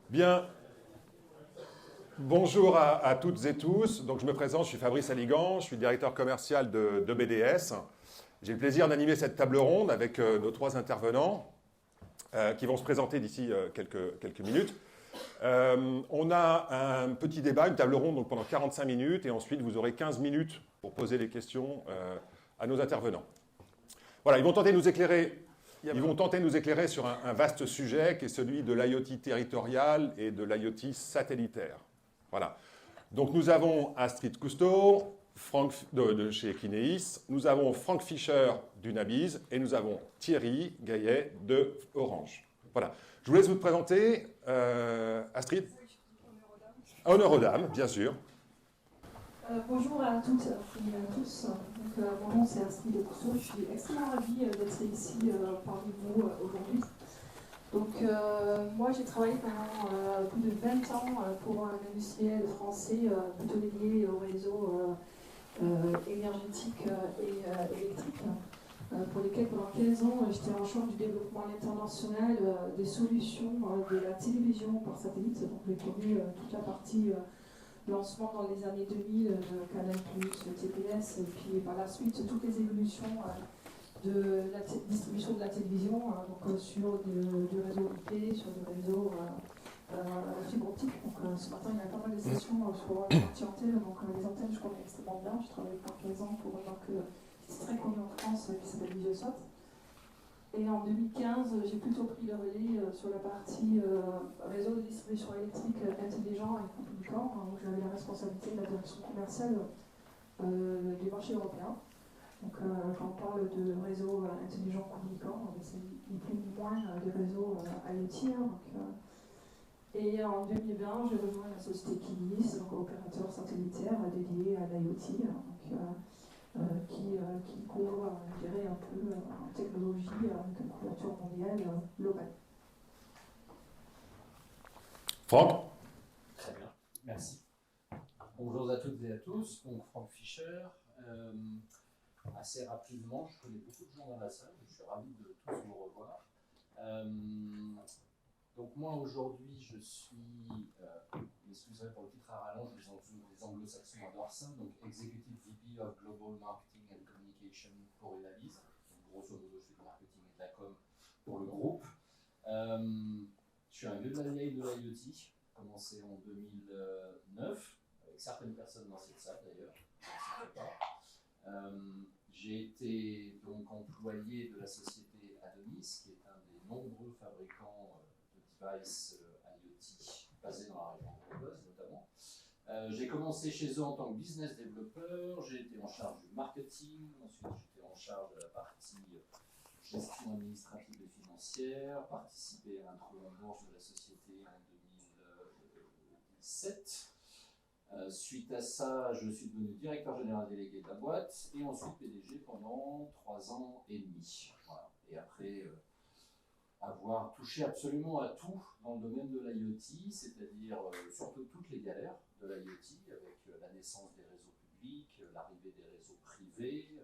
Bien, bonjour à toutes et tous. Donc, je me présente, je suis Fabrice Aligan, je suis directeur commercial de BDS. J'ai le plaisir d'animer cette table ronde avec nos trois intervenants qui vont se présenter d'ici quelques minutes. On a un petit débat, une table ronde donc pendant 45 minutes et ensuite vous aurez 15 minutes pour poser des questions à nos intervenants. Voilà, ils vont tenter de nous éclairer. Ils vont tenter de nous éclairer sur un vaste sujet qui est celui de l'IoT territorial et de l'IoT satellitaire. Voilà. Donc nous avons Astrid Cousteau de chez Kineis, nous avons Frank Fischer d'Unabiz et nous avons Thierry Gaillet de Orange. Voilà. Je vous laisse vous présenter. Astrid. Honneur aux dames, bien sûr. Bonjour à toutes et à tous. Mon nom c'est Astrid Cousteau. Je suis extrêmement ravie d'être ici parmi vous aujourd'hui. Moi j'ai travaillé pendant plus de 20 ans pour un industriel français plutôt dédié au réseau énergétique et électrique, pour lesquels pendant 15 ans j'étais en charge du développement international des solutions de la télévision par satellite. Donc j'ai connu toute la partie lancement dans les années 2000 de Canal+, TPS, et puis par la suite toutes les évolutions de la distribution de la télévision, sur du réseau IP, sur du réseau fibre optique. Ce matin il y a pas mal de sessions sur la partie antenne, donc les antennes je connais extrêmement bien. J'ai travaillé pendant 15 ans pour une marque qui est très connue en France qui s'appelle Vigeosat. Et en 2015, j'ai plutôt pris le relais sur la partie réseau de distribution électrique intelligent et communicant, où j'avais la responsabilité de la direction commerciale du marché européen. Donc quand on parle de réseau intelligent communicant, c'est ni plus ni moins des réseaux IoT. Et en 2020, j'ai rejoint la société Kineis, donc opérateur satellitaire dédié à l'IoT. Qui couvre, je dirais, un peu en technologie avec une couverture mondiale globale. Franck. Très bien, merci. Bonjour à toutes et à tous, donc Frank Fischer. Assez rapidement, je connais beaucoup de gens dans la salle, je suis ravi de tous vous revoir. Donc moi aujourd'hui je suis, excusez pour le titre à rallonge, les anglo-saxons adorent ça, donc Executive VP of Global Marketing and Communication pour Unabiz. Grosso modo je fais du marketing et de la com pour le groupe. Je suis un vieux de la vieille de l'IoT, commencé en 2009, avec certaines personnes dans cette salle d'ailleurs, j'ai été donc employé de la société Adonis, qui est un des nombreux fabricants device IoT basé dans la région grenobloise notamment. J'ai commencé chez eux en tant que business développeur, j'ai été en charge du marketing, ensuite j'étais en charge de la partie gestion administrative et financière, participé à l'intro en bourse de la société en 2017. Suite à ça, je suis devenu directeur général délégué de la boîte et ensuite PDG pendant 3 ans et demi. Voilà. Et après avoir touché absolument à tout dans le domaine de l'IoT, c'est-à-dire surtout toutes les galères de l'IoT, avec la naissance des réseaux publics, l'arrivée des réseaux privés,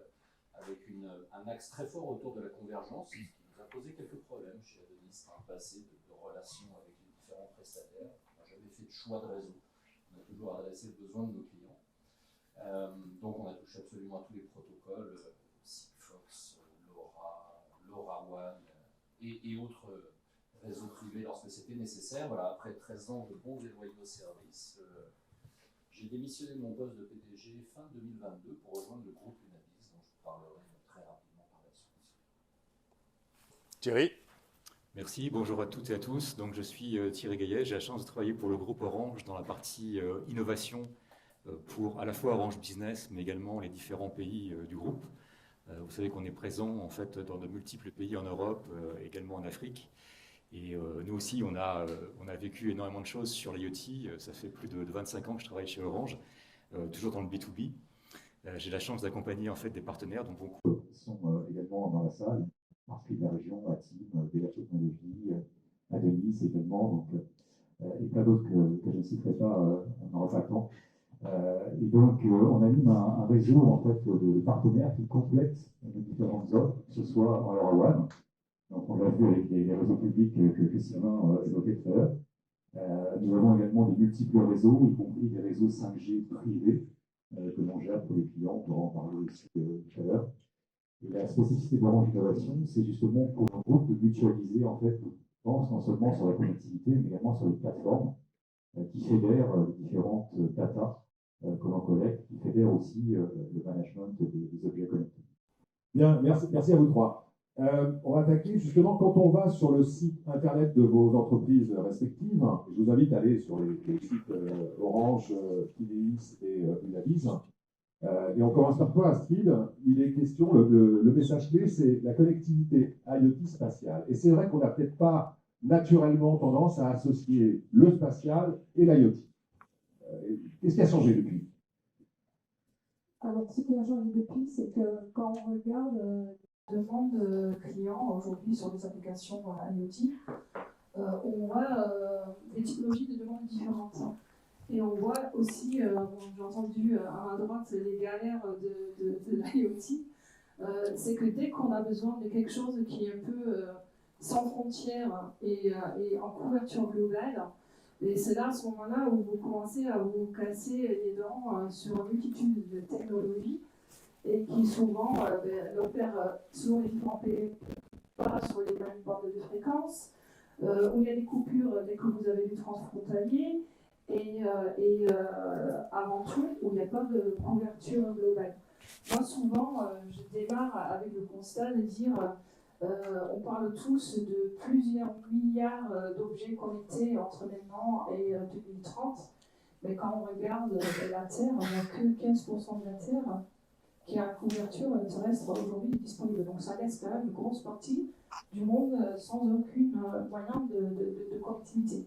avec un axe très fort autour de la convergence, ce qui nous a posé quelques problèmes chez Adonis dans le passé de relations avec les différents prestataires. On n'a jamais fait de choix de réseau, on a toujours adressé le besoin de nos clients. Donc on a touché absolument à tous les protocoles, Sigfox, LoRa, LoRaWAN, et autres réseaux privés lorsque c'était nécessaire. Voilà, après 13 ans de bons et loyaux services, j'ai démissionné de mon poste de PDG fin 2022 pour rejoindre le groupe Unabiz, dont je vous parlerai très rapidement par la suite. Thierry. Merci, bonjour à toutes et à tous. Donc, je suis Thierry Gaillet, j'ai la chance de travailler pour le groupe Orange dans la partie innovation pour à la fois Orange Business, mais également les différents pays du groupe. Vous savez qu'on est présent en fait dans de multiples pays en Europe, également en Afrique. Et nous aussi, on a vécu énormément de choses sur l'IoT. Ça fait plus de 25 ans que je travaille chez Orange, toujours dans le B2B. J'ai la chance d'accompagner en fait des partenaires dont beaucoup sont également dans la salle, inscrits de la région, ATIM, BH Technologies, Adonis également, donc, et plein d'autres que je ne citerai pas, on n'aura pas le temps. Et donc, on anime un réseau en fait, de partenaires qui complètent les différentes offres, que ce soit en LoRaWAN. Donc, on l'a vu avec les réseaux publics que Sylvain évoquait tout à l'heure, Nous avons également de multiples réseaux, y compris des réseaux 5G privés que l'on gère pour les clients, on pourra en parler aussi tout à l'heure. Et la spécificité de Orange Innovation, c'est justement pour le groupe de mutualiser, en fait, je pense, non seulement sur la connectivité, mais également sur les plateformes qui fédèrent les différentes data que l'on collecte, qui fédèrent aussi le management des objets connectés. Bien, merci à vous trois. On va attaquer justement quand on va sur le site internet de vos entreprises respectives. Je vous invite à aller sur les sites Orange, Kineis et Unavis. Et on commence par quoi, Astrid? Il est question, le message clé, c'est la connectivité IoT spatiale. Et c'est vrai qu'on n'a peut-être pas naturellement tendance à associer le spatial et l'IoT. Qu'est-ce qui a changé depuis? Alors, ce qui a changé depuis, c'est que quand on regarde la demande clients aujourd'hui sur des applications IoT, on voit des typologies de demandes différentes. Et on voit aussi, j'ai entendu à droite les galères de l'IoT, c'est que dès qu'on a besoin de quelque chose qui est un peu sans frontières et en couverture globale, et c'est là, à ce moment-là, où vous commencez à vous casser les dents sur une multitude de technologies et qui souvent opèrent sur les différents pays, pas sur les mêmes bandes de fréquences, où il y a des coupures dès que vous avez du transfrontalier et avant tout, où il n'y a pas de couverture globale. Moi, souvent, je démarre avec le constat de dire on parle tous de plusieurs milliards d'objets connectés entre maintenant et 2030, mais quand on regarde la Terre, il n'y a que 15% de la Terre qui a une couverture terrestre aujourd'hui disponible. Donc ça laisse quand même une grosse partie du monde sans aucun moyen de connectivité.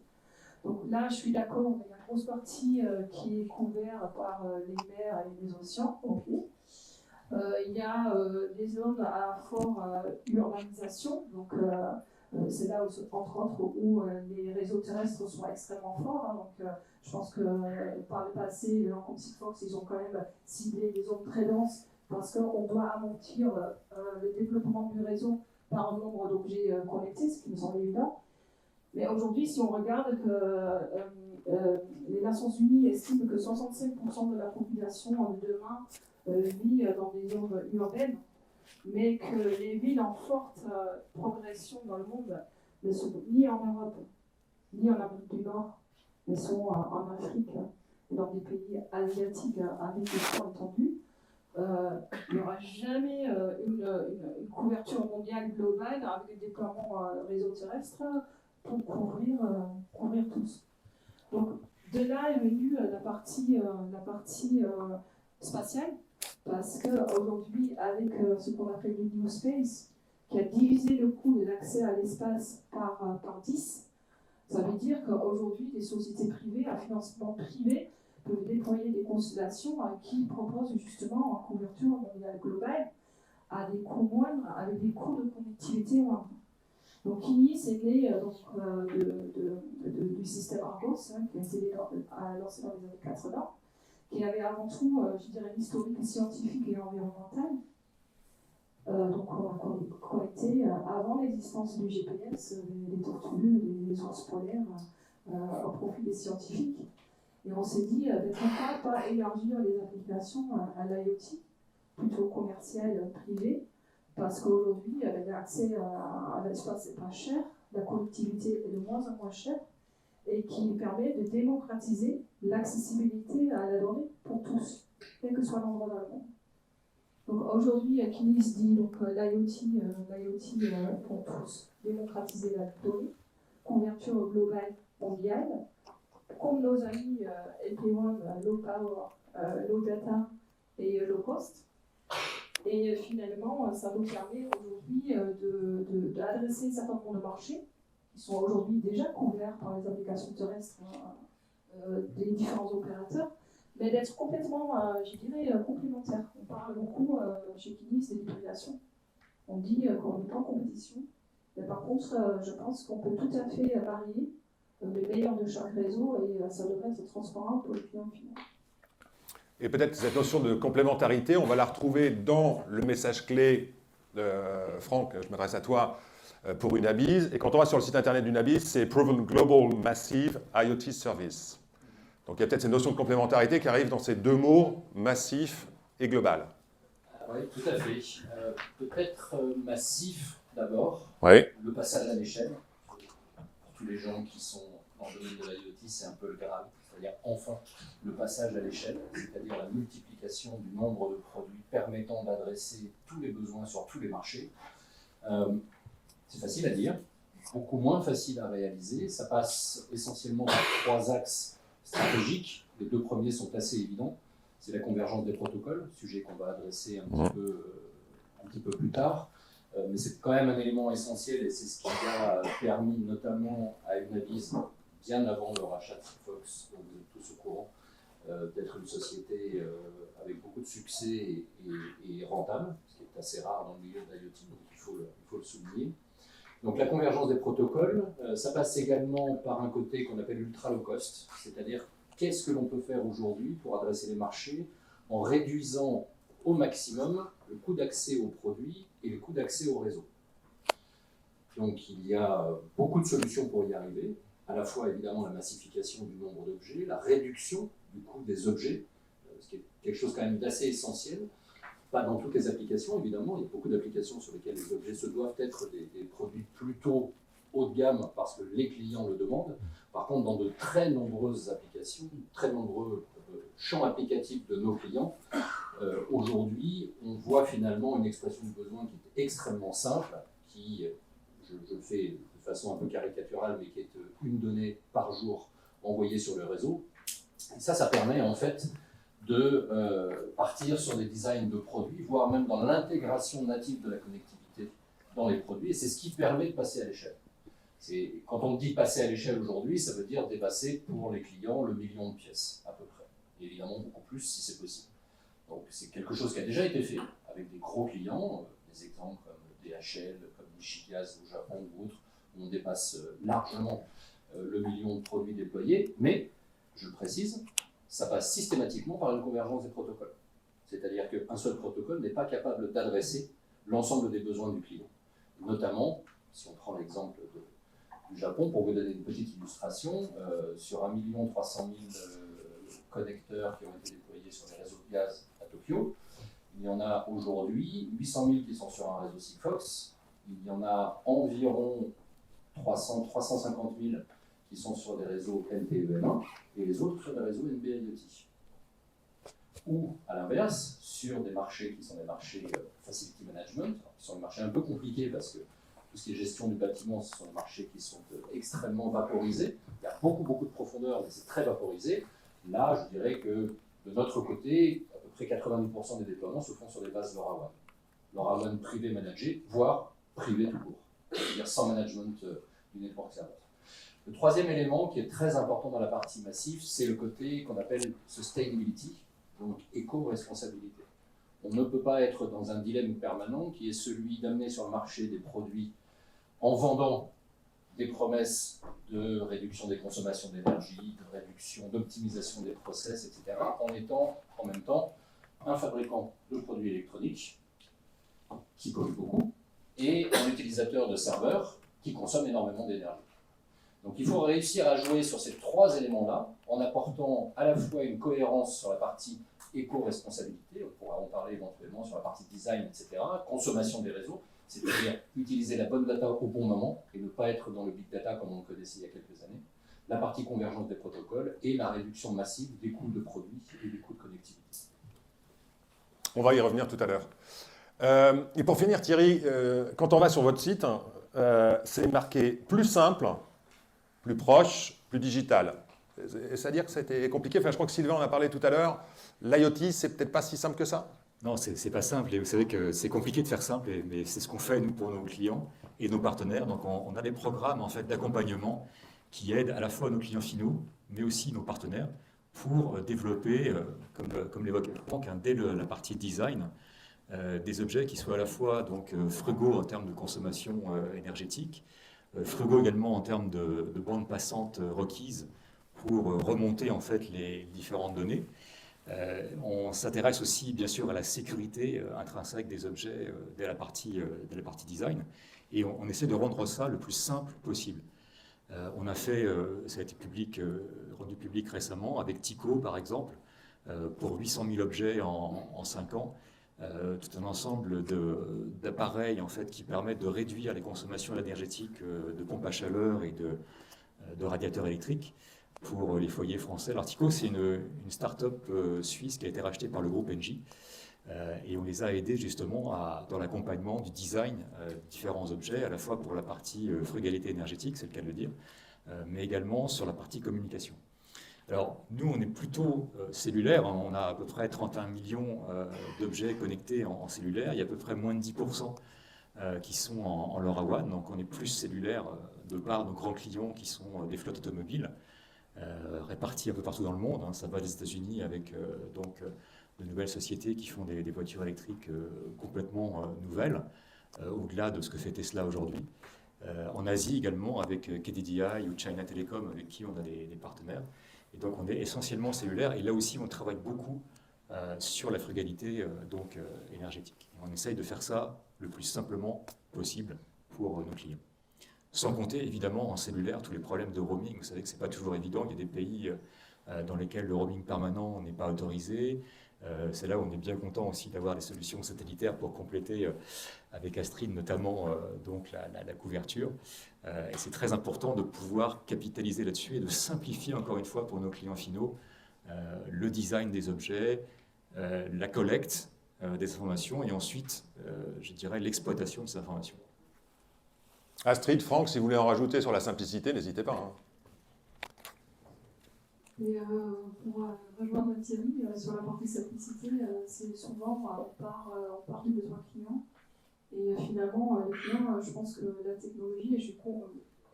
Donc là, je suis d'accord, il y a une grosse partie qui est couverte par les mers et les océans. Okay. Il y a des zones à forte urbanisation, donc c'est là où, entre autres, où les réseaux terrestres sont extrêmement forts. Hein, donc je pense que par le passé, les gens comme Sigfox, ils ont quand même ciblé des zones très denses parce qu'on doit amortir le développement du réseau par un nombre d'objets connectés, ce qui me semble évident. Mais aujourd'hui, si on regarde que les Nations Unies estiment que 65% de la population de demain vit dans des zones urbaines, mais que les villes en forte progression dans le monde ne sont ni en Europe, ni en Amérique du Nord, mais sont en Afrique et dans des pays asiatiques avec des points tendus. Il n'y aura jamais une couverture mondiale globale avec des déploiements réseau terrestre pour couvrir tous. Donc de là est venue la partie spatiale, parce qu'aujourd'hui, avec ce qu'on appelle le New Space, qui a divisé le coût de l'accès à l'espace par 10, ça veut dire qu'aujourd'hui, des sociétés privées à financement privé peuvent déployer des constellations qui proposent justement une couverture mondiale globale à des coûts moindres, avec des coûts de connectivité moindres. Donc Kineis est né du système Argos, qui a été lancé dans les années 80, qui avait avant tout, je dirais, une historique scientifique et environnementale. Donc on est connecté avant l'existence du GPS, les tortues, les ours polaires, au profit des scientifiques. Et on s'est dit, pourquoi pas élargir les applications à l'IoT, plutôt commercial, privé, parce qu'aujourd'hui, l'accès à l'espace n'est pas cher, la connectivité est de moins en moins chère, et qui permet de démocratiser l'accessibilité à la donnée pour tous, quel que soit l'endroit dans le monde. Donc aujourd'hui, Kineis dit l'IoT pour tous, démocratiser la donnée, couverture globale mondiale, comme nos amis LP1, Low Power, Low Data et Low Cost. Et finalement, ça nous permet aujourd'hui d'adresser un certain nombre de marchés qui sont aujourd'hui déjà couverts par les applications terrestres des différents opérateurs, mais d'être complètement, je dirais, complémentaires. On parle beaucoup chez Kineis d'hybridation. On dit qu'on n'est pas en compétition, mais par contre, je pense qu'on peut tout à fait varier le meilleur de chaque réseau et ça devrait être transparent pour les clients finaux. Et peut-être que cette notion de complémentarité, on va la retrouver dans le message clé de Franck, je m'adresse à toi, pour Unabiz. Et quand on va sur le site internet d'Unabiz, c'est Proven Global Massive IoT Service. Donc il y a peut-être cette notion de complémentarité qui arrive dans ces deux mots, massif et global. Oui, tout à fait. Peut-être massif d'abord, Oui. le passage à l'échelle. Pour tous les gens qui sont dans le domaine de l'IoT, c'est un peu le Graal, c'est-à-dire enfin le passage à l'échelle, c'est-à-dire la multiplication du nombre de produits permettant d'adresser tous les besoins sur tous les marchés. C'est facile à dire, beaucoup moins facile à réaliser. Ça passe essentiellement par trois axes stratégiques. Les deux premiers sont assez évidents. C'est la convergence des protocoles, sujet qu'on va adresser un petit peu plus tard. Mais c'est quand même un élément essentiel et c'est ce qui a permis notamment à Unabiz, bien avant le rachat de Sigfox, dont vous êtes tous au courant, d'être une société avec beaucoup de succès et rentable, ce qui est assez rare dans le milieu de l'IoT, donc il faut le souligner. Donc la convergence des protocoles, ça passe également par un côté qu'on appelle ultra low cost, c'est-à-dire qu'est-ce que l'on peut faire aujourd'hui pour adresser les marchés en réduisant au maximum le coût d'accès aux produits et le coût d'accès au réseau. Donc il y a beaucoup de solutions pour y arriver, à la fois évidemment la massification du nombre d'objets, la réduction du coût des objets, ce qui est quelque chose quand même d'assez essentiel. Pas dans toutes les applications, évidemment, il y a beaucoup d'applications sur lesquelles les objets se doivent être des produits plutôt haut de gamme parce que les clients le demandent. Par contre, dans de très nombreuses applications, très nombreux champs applicatifs de nos clients, aujourd'hui, on voit finalement une expression de besoin qui est extrêmement simple, qui, je le fais de façon un peu caricaturale, mais qui est une donnée par jour envoyée sur le réseau. Et ça permet en fait de partir sur des designs de produits, voire même dans l'intégration native de la connectivité dans les produits, et c'est ce qui permet de passer à l'échelle. Quand on dit passer à l'échelle aujourd'hui, ça veut dire dépasser pour les clients le 1 million de pièces, à peu près. Et évidemment, beaucoup plus si c'est possible. Donc c'est quelque chose qui a déjà été fait avec des gros clients, des exemples comme DHL, comme Nishigaz au Japon ou autres, où on dépasse largement le 1 million de produits déployés, mais, je le précise, ça passe systématiquement par une convergence des protocoles. C'est-à-dire qu'un seul protocole n'est pas capable d'adresser l'ensemble des besoins du client. Notamment, si on prend l'exemple du Japon, pour vous donner une petite illustration, sur 1 300 000 connecteurs qui ont été déployés sur les réseaux de gaz à Tokyo, il y en a aujourd'hui 800 000 qui sont sur un réseau Sigfox, il y en a environ 350 000 qui sont sur des réseaux NT-EM1 et les autres sur des réseaux NB-IoT. Ou, à l'inverse, sur des marchés qui sont des marchés facility management, qui sont des marchés un peu compliqués parce que tout ce qui est gestion du bâtiment, ce sont des marchés qui sont extrêmement vaporisés. Il y a beaucoup de profondeur, mais c'est très vaporisé. Là, je dirais que de notre côté, à peu près 90% des déploiements se font sur des bases LoRaWAN. LoRaWAN privé managé, voire privé tout court, c'est-à-dire sans management du network server. Le troisième élément qui est très important dans la partie massive, c'est le côté qu'on appelle sustainability, donc éco-responsabilité. On ne peut pas être dans un dilemme permanent qui est celui d'amener sur le marché des produits en vendant des promesses de réduction des consommations d'énergie, de réduction, d'optimisation des process, etc., en étant en même temps un fabricant de produits électroniques qui pollue beaucoup et un utilisateur de serveurs qui consomme énormément d'énergie. Donc il faut réussir à jouer sur ces trois éléments-là en apportant à la fois une cohérence sur la partie éco-responsabilité, on pourra en parler éventuellement sur la partie design, etc., consommation des réseaux, c'est-à-dire utiliser la bonne data au bon moment et ne pas être dans le big data comme on le connaissait il y a quelques années, la partie convergence des protocoles et la réduction massive des coûts de produits et des coûts de connectivité. On va y revenir tout à l'heure. Et pour finir, Thierry, quand on va sur votre site, c'est marqué plus simple, plus proche, plus digital. C'est-à-dire que c'était compliqué. Enfin, je crois que Sylvain en a parlé tout à l'heure. L'IoT, c'est peut-être pas si simple que ça. Non, c'est pas simple. Et vous savez que c'est compliqué de faire simple, mais c'est ce qu'on fait nous pour nos clients et nos partenaires. Donc, on a des programmes en fait d'accompagnement qui aident à la fois nos clients finaux, mais aussi nos partenaires pour développer, comme l'évoquait Franck, dès la partie design, des objets qui soient à la fois donc frugaux en termes de consommation énergétique, frugaux également en termes de bandes passantes requises pour remonter en fait les différentes données. On s'intéresse aussi bien sûr à la sécurité intrinsèque des objets dès la partie design. Et on essaie de rendre ça le plus simple possible. On a fait, ça a été rendu public récemment, avec Tyco par exemple, pour 800 000 objets en 5 ans, tout un ensemble d'appareils en fait, qui permettent de réduire les consommations énergétiques de pompes à chaleur et de radiateurs électriques pour les foyers français. Alors Tyco, c'est une start-up suisse qui a été rachetée par le groupe Engie. Et on les a aidés justement dans l'accompagnement du design de différents objets, à la fois pour la partie frugalité énergétique, c'est le cas de le dire, mais également sur la partie communication. Alors nous, on est plutôt cellulaire, hein, on a à peu près 31 millions d'objets connectés en cellulaire, il y a à peu près moins de 10% qui sont en LoRaWAN, donc on est plus cellulaire de par nos grands clients qui sont des flottes automobiles réparties un peu partout dans le monde, hein, ça va des États-Unis avec de nouvelles sociétés qui font des voitures électriques complètement nouvelles, au-delà de ce que fait Tesla aujourd'hui. En Asie également, avec KDDI ou China Telecom, avec qui on a des partenaires. Et donc on est essentiellement cellulaire, et là aussi on travaille beaucoup sur la frugalité énergétique. Et on essaye de faire ça le plus simplement possible pour nos clients. Sans compter évidemment en cellulaire tous les problèmes de roaming. Vous savez que ce n'est pas toujours évident, il y a des pays dans lesquels le roaming permanent n'est pas autorisé. C'est là où on est bien content aussi d'avoir des solutions satellitaires pour compléter avec Astrid notamment la couverture. Et c'est très important de pouvoir capitaliser là-dessus et de simplifier encore une fois pour nos clients finaux le design des objets, la collecte des informations et ensuite, je dirais, l'exploitation de ces informations. Astrid, Franck, si vous voulez en rajouter sur la simplicité, n'hésitez pas. Hein. Et pour rejoindre Thierry, sur la partie simplicité, c'est souvent on part du besoin client. Et finalement, les clients, je pense que la technologie, et je suis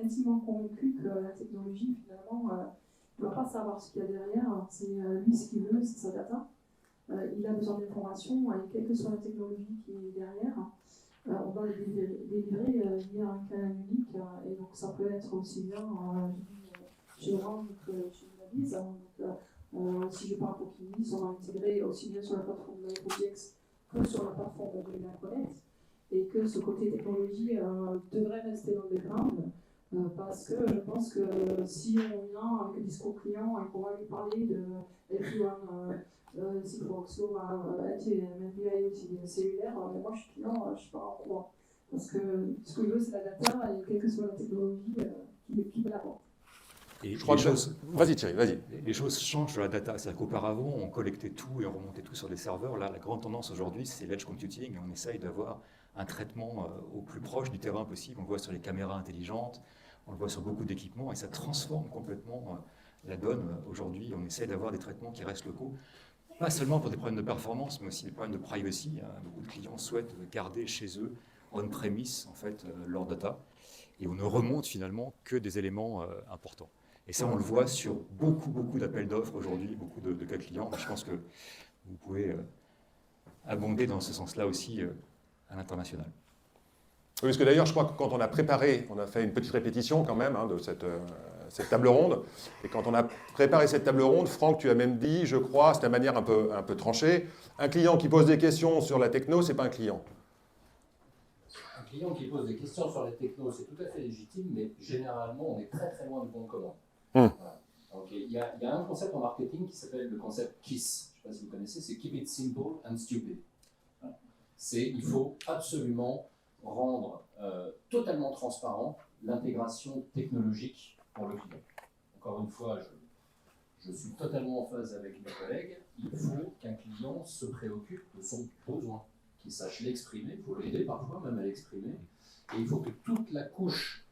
intimement convaincue que la technologie, finalement, ne doit pas savoir ce qu'il y a derrière. C'est lui ce qu'il veut, c'est sa data. Il a besoin d'informations, et quelle que soit la technologie qui est derrière, on va les délivrer via un canal unique. Et donc ça peut être aussi bien chez Orange que chez Navis. Si je parle pour Kinis, on va intégrer aussi bien sur la plateforme de MicroTX que sur la plateforme de LineConnect. Et que ce côté technologie devrait rester dans le background, parce que je pense que si on vient avec un discours client et qu'on va lui parler de LP1, Sigfox, MBI aussi cellulaire, mais moi je suis client, je ne suis pas en courant. Parce que ce que je veux, c'est la data, et quelle que soit la technologie qui me l'apporte. Et Vas-y Thierry, vas-y. Les choses changent sur la data. C'est-à-dire qu'auparavant, on collectait tout et on remontait tout sur des serveurs. Là, la grande tendance aujourd'hui, c'est l'edge computing. Et on essaye d'avoir un traitement au plus proche du terrain possible. On le voit sur les caméras intelligentes, on le voit sur beaucoup d'équipements, et ça transforme complètement la donne. Aujourd'hui, on essaie d'avoir des traitements qui restent locaux, pas seulement pour des problèmes de performance, mais aussi des problèmes de privacy. Beaucoup de clients souhaitent garder chez eux, on-premise, en fait, leur data, et on ne remonte finalement que des éléments importants. Et ça, on le voit sur beaucoup d'appels d'offres aujourd'hui, beaucoup de cas clients. Je pense que vous pouvez abonder dans ce sens-là aussi à l'international. Oui, parce que d'ailleurs, je crois que quand on a préparé, on a fait une petite répétition quand même de cette table ronde. Et quand on a préparé cette table ronde, Franck, tu as même dit, je crois, c'est de manière un peu tranchée, un client qui pose des questions sur la techno, c'est pas un client. Un client qui pose des questions sur la techno, c'est tout à fait légitime, mais généralement, on est très loin de bon commun. Voilà. Donc, il y a un concept en marketing qui s'appelle le concept KISS. Je ne sais pas si vous connaissez, c'est Keep it simple and stupid. Voilà. Il faut absolument rendre totalement transparent l'intégration technologique pour le client. Encore une fois, je suis totalement en phase avec mes collègues. Il faut qu'un client se préoccupe de son besoin, qu'il sache l'exprimer. Il faut l'aider parfois même à l'exprimer. Et il faut que toute la couche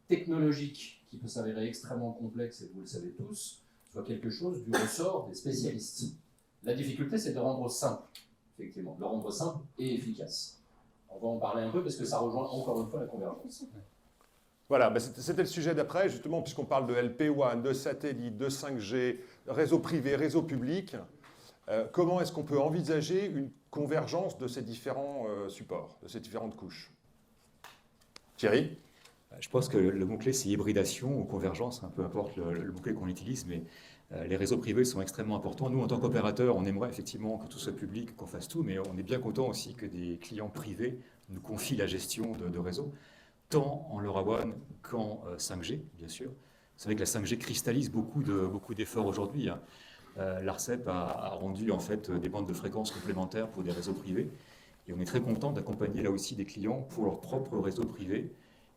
technologique, qui peut s'avérer extrêmement complexe, et vous le savez tous, soit quelque chose du ressort des spécialistes. La difficulté, c'est de rendre simple, effectivement, de le rendre simple et efficace. On va en parler un peu parce que ça rejoint encore une fois la convergence. Voilà, c'était le sujet d'après, justement, puisqu'on parle de LP1, de satellite, de 5G, réseau privé, réseau public. Comment est-ce qu'on peut envisager une convergence de ces différents supports, de ces différentes couches? Thierry? Je pense que le mot-clé, c'est hybridation ou convergence, peu importe le mot-clé qu'on utilise, mais les réseaux privés sont extrêmement importants. Nous, en tant qu'opérateurs, on aimerait effectivement que tout soit public, qu'on fasse tout, mais on est bien content aussi que des clients privés nous confient la gestion de réseaux. tant en LoRaWAN qu'en 5G, bien sûr. Vous savez que la 5G cristallise beaucoup d'efforts aujourd'hui, hein. L'ARCEP a rendu en fait des bandes de fréquences complémentaires pour des réseaux privés. Et on est très content d'accompagner là aussi des clients pour leurs propres réseaux privés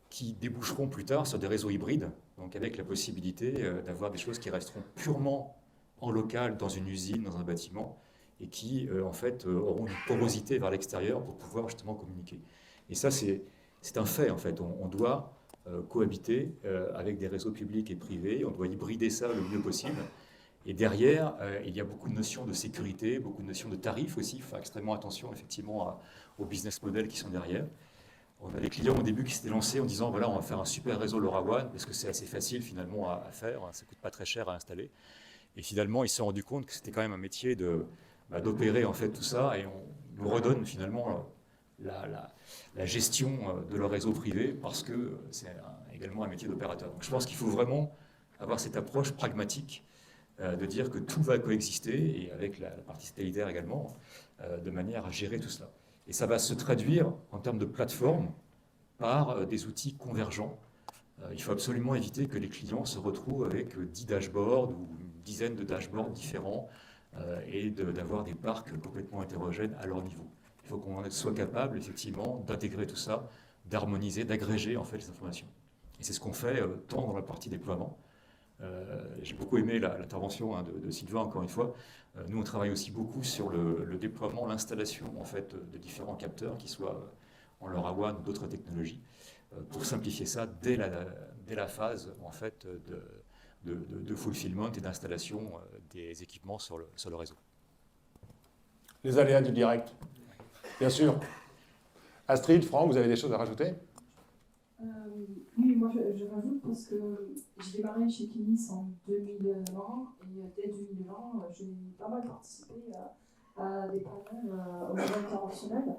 qui déboucheront plus tard sur des réseaux hybrides, donc avec la possibilité d'avoir des choses qui resteront purement en local dans une usine, dans un bâtiment, et qui en fait auront une porosité vers l'extérieur pour pouvoir justement communiquer. Et ça c'est un fait en fait, on doit cohabiter avec des réseaux publics et privés, on doit hybrider ça le mieux possible. Et derrière, il y a beaucoup de notions de sécurité, beaucoup de notions de tarifs aussi. Il faut faire extrêmement attention effectivement aux business models qui sont derrière. On a des clients au début qui s'étaient lancés en disant voilà, on va faire un super réseau LoRaWAN parce que c'est assez facile finalement à faire, ça ne coûte pas très cher à installer. Et finalement, ils se sont rendus compte que c'était quand même un métier d'opérer en fait tout ça, et on nous redonne finalement la gestion de leur réseau privé parce que c'est également un métier d'opérateur. Donc je pense qu'il faut vraiment avoir cette approche pragmatique de dire que tout va coexister, et avec la partie satellitaire également, de manière à gérer tout cela. Et ça va se traduire en termes de plateforme par des outils convergents. Il faut absolument éviter que les clients se retrouvent avec 10 dashboards ou une dizaine de dashboards différents et d'avoir des parcs complètement hétérogènes à leur niveau. Il faut qu'on soit capable effectivement d'intégrer tout ça, d'harmoniser, d'agréger en fait les informations. Et c'est ce qu'on fait tant dans la partie déploiement. J'ai beaucoup aimé l'intervention de Sylvain, encore une fois. Nous, on travaille aussi beaucoup sur le déploiement, l'installation en fait, de différents capteurs, qui soient en LoRaWAN ou d'autres technologies, pour simplifier ça dès la phase en fait, de fulfillment et d'installation des équipements sur le réseau. Les aléas du direct, bien sûr. Astrid, Franck, vous avez des choses à rajouter? Oui, moi je rajoute parce que j'ai démarré chez Kinis en 2020 et dès 2020, j'ai pas mal participé à des panels au niveau international.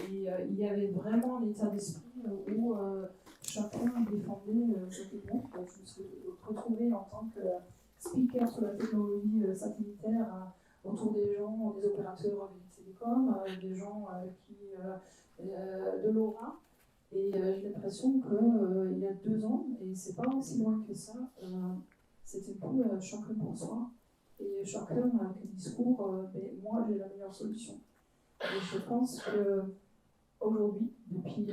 Il y avait vraiment l'état d'esprit où chacun défendait sa technique. Je me suis retrouvée en tant que speaker sur la technologie satellitaire autour des gens, des opérateurs des télécoms, des gens de l'ORA. Et j'ai l'impression qu'il y a 2 ans, et c'est pas aussi loin que ça, c'était un peu chacun pour soi. Et chacun avec un discours, moi j'ai la meilleure solution. Et je pense qu'aujourd'hui, depuis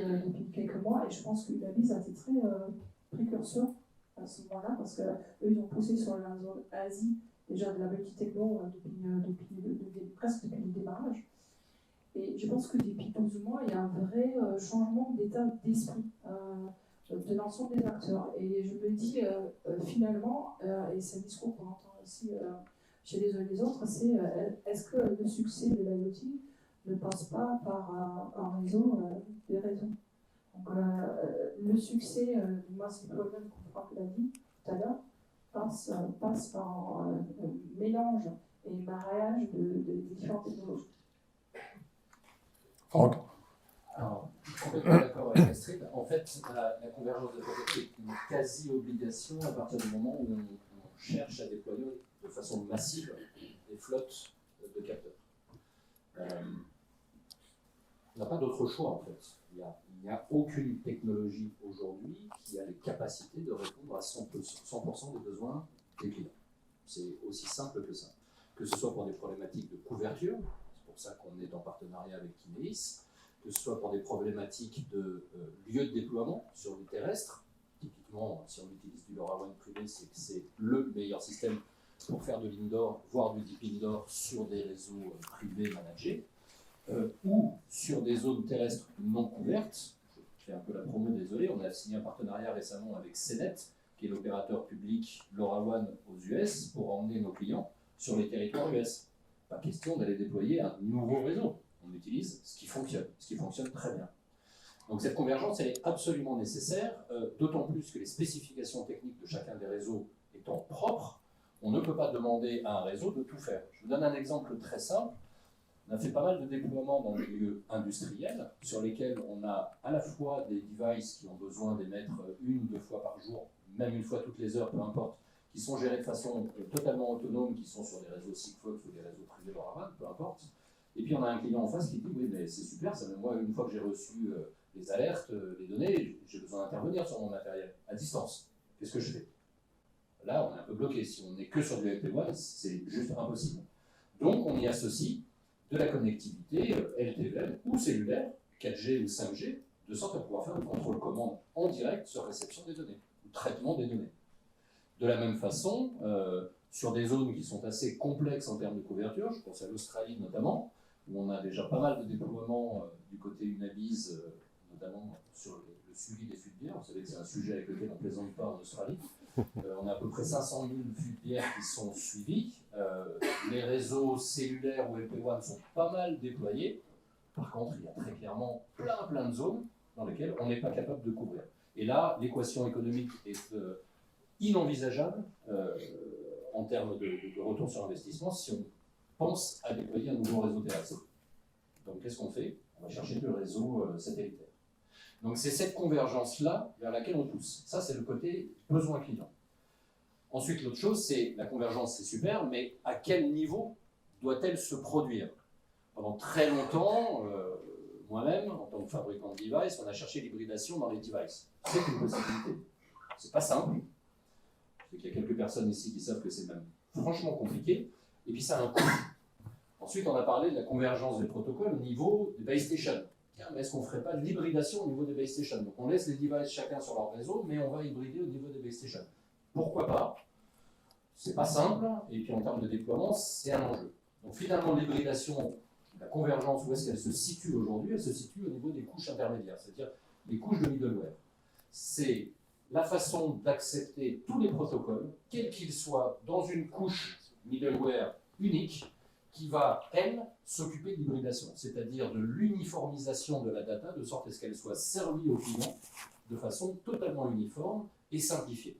quelques mois, et je pense que Ulavis a été très précurseur à ce moment-là, parce qu'eux ils ont poussé sur la zone Asie déjà de la multi-techno presque depuis le démarrage. Et je pense que depuis 12 mois, il y a un vrai changement d'état d'esprit de l'ensemble des acteurs. Et je me dis, finalement, et c'est un discours qu'on entend aussi chez les uns et les autres, c'est est-ce que le succès de l'IoT ne passe pas par un réseau, des réseaux. Donc, le succès du mass deployment, comme Franck l'a dit tout à l'heure, passe par un mélange et mariage de différentes technologies. Franck? Alors, je suis complètement d'accord avec Astrid. En fait, la convergence de protocoles est une quasi-obligation à partir du moment où on cherche à déployer de façon massive des flottes de capteurs. On n'a pas d'autre choix en fait. Il n'y a aucune technologie aujourd'hui qui a les capacités de répondre à 100% des besoins des clients. C'est aussi simple que ça. Que ce soit pour des problématiques de couverture, c'est pour ça qu'on est en partenariat avec Kineis, que ce soit pour des problématiques de lieu de déploiement sur du terrestre. Typiquement, si on utilise du LoRaWAN privé, c'est que c'est le meilleur système pour faire de l'indoor, voire du deep indoor sur des réseaux privés managés, ou sur des zones terrestres non couvertes. Je fais un peu la promo, désolé, on a signé un partenariat récemment avec CNET, qui est l'opérateur public LoRaWAN aux US, pour emmener nos clients sur les territoires US. Pas question d'aller déployer un nouveau réseau. On utilise ce qui fonctionne très bien. Donc cette convergence, elle est absolument nécessaire, d'autant plus que les spécifications techniques de chacun des réseaux étant propres, on ne peut pas demander à un réseau de tout faire. Je vous donne un exemple très simple. On a fait pas mal de déploiements dans les lieux industriels, sur lesquels on a à la fois des devices qui ont besoin d'émettre 1 ou 2 fois par jour, même 1 fois toutes les heures, peu importe, qui sont gérés de façon totalement autonome, qui sont sur des réseaux Sigfox ou des réseaux privés LoRaWAN, peu importe. Et puis on a un client en face qui dit oui mais c'est super, ça, moi une fois que j'ai reçu les alertes, les données, j'ai besoin d'intervenir sur mon matériel, à distance. Qu'est-ce que je fais? Là, on est un peu bloqué. Si on n'est que sur du LTE-WAN, c'est juste impossible. Donc, on y associe de la connectivité LTE ou cellulaire, 4G ou 5G, de sorte à pouvoir faire le contrôle commande en direct sur réception des données, ou traitement des données. De la même façon, sur des zones qui sont assez complexes en termes de couverture, je pense à l'Australie notamment, où on a déjà pas mal de déploiements du côté Unabis, notamment sur le suivi des fûts de bière. Vous savez que c'est un sujet avec lequel on ne plaisante pas en Australie. On a à peu près 500 000 fûts de bière qui sont suivis. Les réseaux cellulaires ou LPWAN sont pas mal déployés. Par contre, il y a très clairement plein de zones dans lesquelles on n'est pas capable de couvrir. Et là, l'équation économique est inenvisageable en termes de retour sur investissement si on pense à déployer un nouveau réseau terrestre. Donc, qu'est-ce qu'on fait? On va chercher le réseau satellitaire. Donc, c'est cette convergence-là vers laquelle on pousse. Ça, c'est le côté besoin client. Ensuite, l'autre chose, c'est la convergence, c'est super, mais à quel niveau doit-elle se produire? Pendant très longtemps, moi-même, en tant que fabricant de devices, on a cherché l'hybridation dans les devices. C'est une possibilité. C'est pas simple. Je sais qu'il y a quelques personnes ici qui savent que c'est même franchement compliqué. Et puis, ça a un coût. Ensuite, on a parlé de la convergence des protocoles au niveau des base stations. Mais est-ce qu'on ne ferait pas de l'hybridation au niveau des base stations? Donc, on laisse les devices chacun sur leur réseau, mais on va hybrider au niveau des base stations. Pourquoi pas? C'est pas simple, et puis en termes de déploiement, c'est un enjeu. Donc, finalement, l'hybridation, la convergence, où est-ce qu'elle se situe aujourd'hui? Elle se situe au niveau des couches intermédiaires, c'est-à-dire les couches de middleware. C'est la façon d'accepter tous les protocoles, quels qu'ils soient, dans une couche middleware unique, qui va, elle, s'occuper de l'hybridation, c'est-à-dire de l'uniformisation de la data, de sorte à ce qu'elle soit servie aux clients de façon totalement uniforme et simplifiée.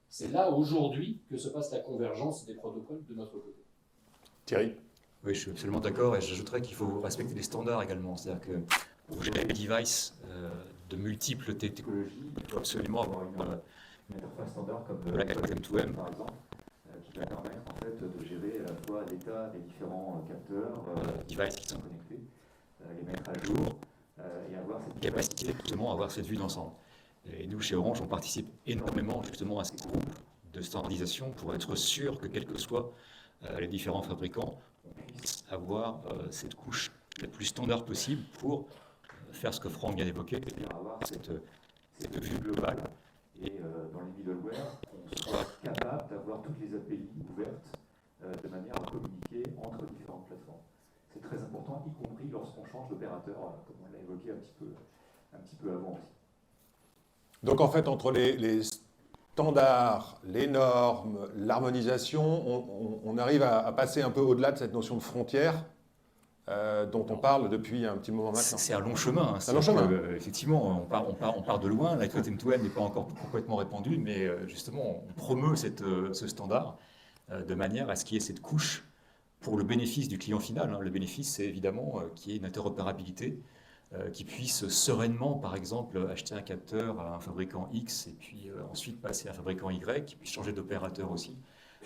C'est là, aujourd'hui, que se passe la convergence des protocoles de notre côté. Thierry? Oui, je suis absolument d'accord, et j'ajouterais qu'il faut respecter les standards également. C'est-à-dire que pour gérer des devices de multiples technologies, il faut absolument avoir une interface standard comme la M2M, par exemple, qui va permettre en fait de gérer à la fois l'état des différents capteurs, devices qui sont connectés, les mettre à jour et avoir cette capacité justement à avoir cette vue d'ensemble. Et nous, chez Orange, on participe énormément justement à ce groupe de standardisation pour être sûr que quels que soient les différents fabricants, on puisse avoir cette couche la plus standard possible pour faire ce que Franck vient d'évoquer, c'est-à-dire avoir cette vue globale et dans les middleware, on soit capable d'avoir toutes les API ouvertes de manière à communiquer entre différentes plateformes. C'est très important, y compris lorsqu'on change d'opérateur, comme on l'a évoqué un petit peu avant aussi. Donc en fait, entre les standards, les normes, l'harmonisation, on arrive à passer un peu au-delà de cette notion de frontière dont on parle depuis un petit moment maintenant. C'est un long chemin. C'est un long chemin. Effectivement, on part de loin. La cloud M2M n'est pas encore complètement répandue, mais justement, on promeut ce standard de manière à ce qu'il y ait cette couche pour le bénéfice du client final. Le bénéfice, c'est évidemment qu'il y ait une interopérabilité qui puisse sereinement, par exemple, acheter un capteur à un fabricant X et puis ensuite passer à un fabricant Y, qui puisse changer d'opérateur aussi,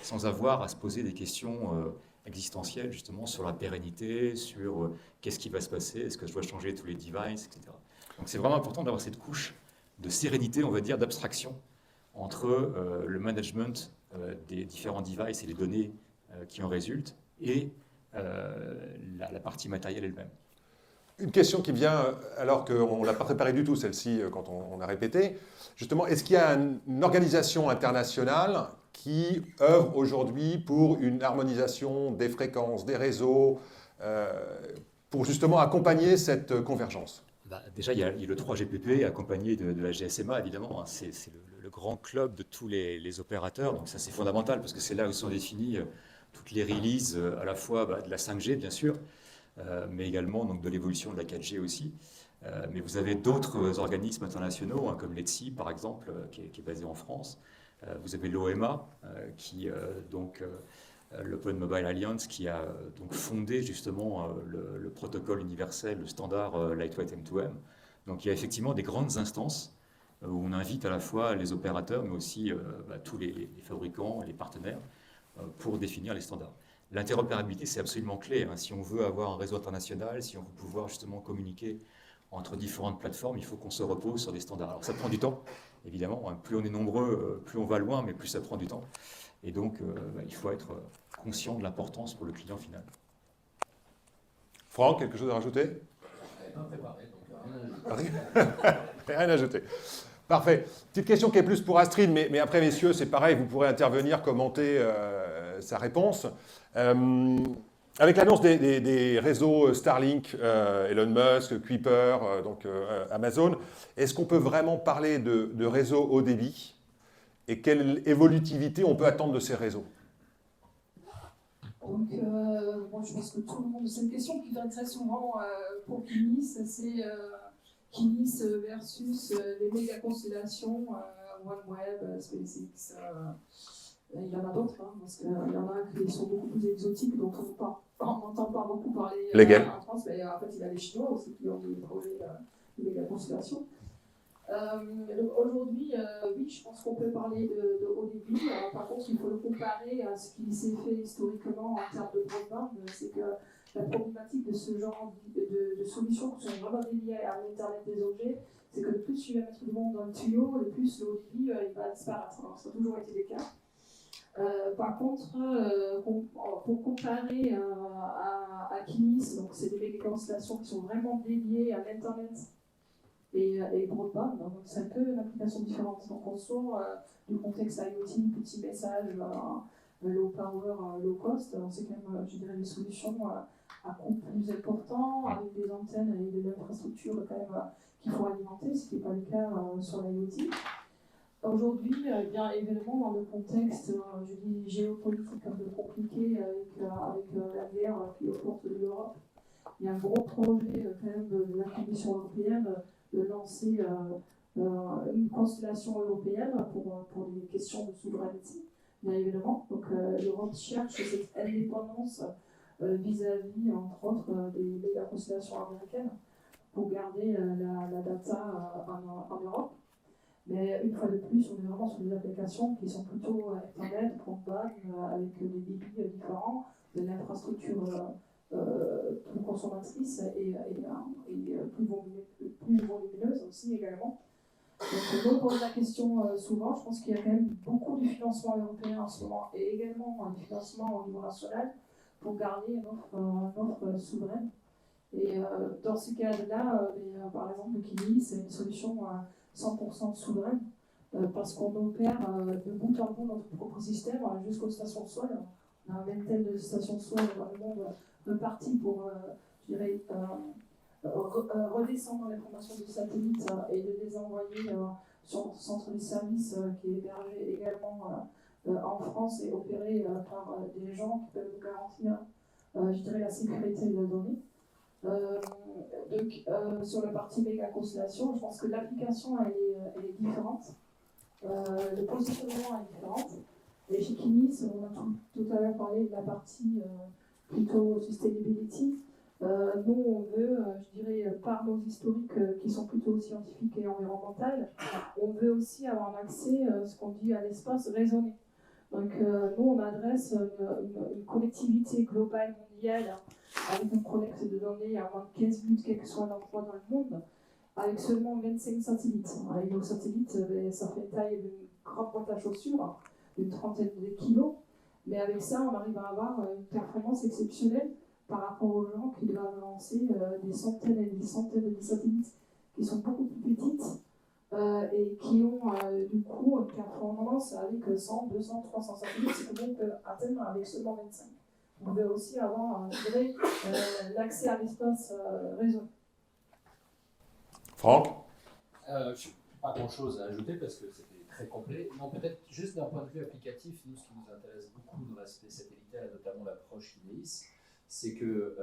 sans avoir à se poser des questions existentielles justement sur la pérennité, sur qu'est-ce qui va se passer, est-ce que je dois changer tous les devices, etc. Donc c'est vraiment important d'avoir cette couche de sérénité, on va dire, d'abstraction entre le management des différents devices et les données qui en résultent et la partie matérielle elle-même. Une question qui vient, alors qu'on ne l'a pas préparée du tout, celle-ci, quand on a répété. Justement, est-ce qu'il y a une organisation internationale qui œuvre aujourd'hui pour une harmonisation des fréquences, des réseaux, pour justement accompagner cette convergence? Déjà, il y a le 3GPP accompagné de la GSMA, évidemment. C'est le grand club de tous les opérateurs. Donc ça, c'est fondamental parce que c'est là où sont définies toutes les releases, à la fois de la 5G, bien sûr, mais également donc, de l'évolution de la 4G aussi. Mais vous avez d'autres organismes internationaux, comme l'ETSI, par exemple, qui est basé en France. Vous avez l'OMA, l'Open Mobile Alliance, qui a donc fondé justement le protocole universel, le standard Lightweight M2M. Donc il y a effectivement des grandes instances où on invite à la fois les opérateurs, mais aussi tous les fabricants, les partenaires, pour définir les standards. L'interopérabilité, c'est absolument clé. Si on veut avoir un réseau international, si on veut pouvoir justement communiquer entre différentes plateformes, il faut qu'on se repose sur des standards. Alors ça prend du temps, évidemment, hein. Plus on est nombreux, plus on va loin, mais plus ça prend du temps. Et donc, il faut être conscient de l'importance pour le client final. Franck, quelque chose à rajouter? Pas préparé, donc rien à ajouter. Rien à ajouter. Parfait. Petite question qui est plus pour Astrid, mais après, messieurs, c'est pareil, vous pourrez intervenir, commenter sa réponse. Avec l'annonce des réseaux Starlink, Elon Musk, Kuiper, Amazon, est-ce qu'on peut vraiment parler de réseaux haut débit et quelle évolutivité on peut attendre de ces réseaux? Donc, bon, je pense que tout le monde, c'est une question qui vient très souvent pour Kinis, c'est Kinis versus les méga constellations, OneWeb, SpaceX, il y en a d'autres, hein, parce qu'il y en a qui sont beaucoup plus exotiques, dont on n'entend pas beaucoup parler en France, mais en fait il y a les Chinois aussi qui ont des projets de méga constellations. Donc aujourd'hui, oui, je pense qu'on peut parler de haut débit. Par contre, il faut le comparer à ce qui s'est fait historiquement en termes de broadband. C'est que la problématique de ce genre de solutions qui sont vraiment dédiées à l'Internet des objets, c'est que le plus tu vas mettre du monde dans le tuyau, le plus le haut débit il va disparaître. Alors, ça a toujours été le cas. Par contre, pour comparer à Kinis, donc c'est des méga constellations qui sont vraiment dédiées à l'Internet et broadband, donc c'est un peu une application différente. Donc on sort du contexte IoT, petit message, low power, low cost. C'est quand même, je dirais, des solutions à coût plus important, avec des antennes et des infrastructures quand même qu'il faut alimenter, ce qui n'est pas le cas sur l'IoT. Aujourd'hui, bien évidemment, dans le contexte, je dis géopolitique un peu compliqué avec la guerre qui est aux portes de l'Europe, il y a un gros projet quand même de la Commission européenne de lancer une constellation européenne pour des questions de souveraineté, bien évidemment. Donc l'Europe cherche cette indépendance vis-à-vis, entre autres, des méga constellations américaines pour garder la data en Europe. Mais une fois de plus, on est vraiment sur des applications qui sont plutôt Internet, broadband, avec des débits différents, de l'infrastructure plus consommatrice et plus volumineuse aussi également. Donc, on pose la question souvent. Je pense qu'il y a quand même beaucoup de financement européen en ce moment et également du financement au niveau national pour garder une offre souveraine. Et dans ce cadre-là, par exemple, Kiwi, c'est une solution 100% souveraine parce qu'on opère de bout en bout notre propre système jusqu'aux stations sol. On a une vingtaine de stations sol dans le monde reparties pour, je dirais, redescendre l'information du satellite et de les envoyer sur le centre de service qui est hébergé également en France et opéré par des gens qui peuvent nous garantir, je dirais, la sécurité de la donnée. Sur la partie méga constellation, je pense que l'application elle est différente, le positionnement est différent. Et chez Kinis, on a tout à l'heure parlé de la partie plutôt sustainability. Nous, on veut, je dirais, par nos historiques qui sont plutôt scientifiques et environnementales, on veut aussi avoir un accès, ce qu'on dit à l'espace raisonné. Donc, nous, on adresse une connectivité globale mondiale avec un collecte de données à moins de 15 minutes, quel que soit l'endroit dans le monde, avec seulement 25 satellites. Avec nos satellites, ça fait taille d'une grande boîte à chaussures, d'une trentaine de kilos, mais avec ça, on arrive à avoir une performance exceptionnelle par rapport aux gens qui doivent lancer des centaines et des centaines de satellites qui sont beaucoup plus petites et qui ont du coup une performance avec 100, 200, 300 satellites, ce que l'on peut atteindre avec seulement 25. On veut aussi avoir l'accès à l'espace raisonné. Franck? Pas grand-chose à ajouter parce que c'était très complet. Non, peut-être juste d'un point de vue applicatif, nous, ce qui nous intéresse beaucoup dans l'aspect satellitaire, et notamment l'approche INEIS, c'est que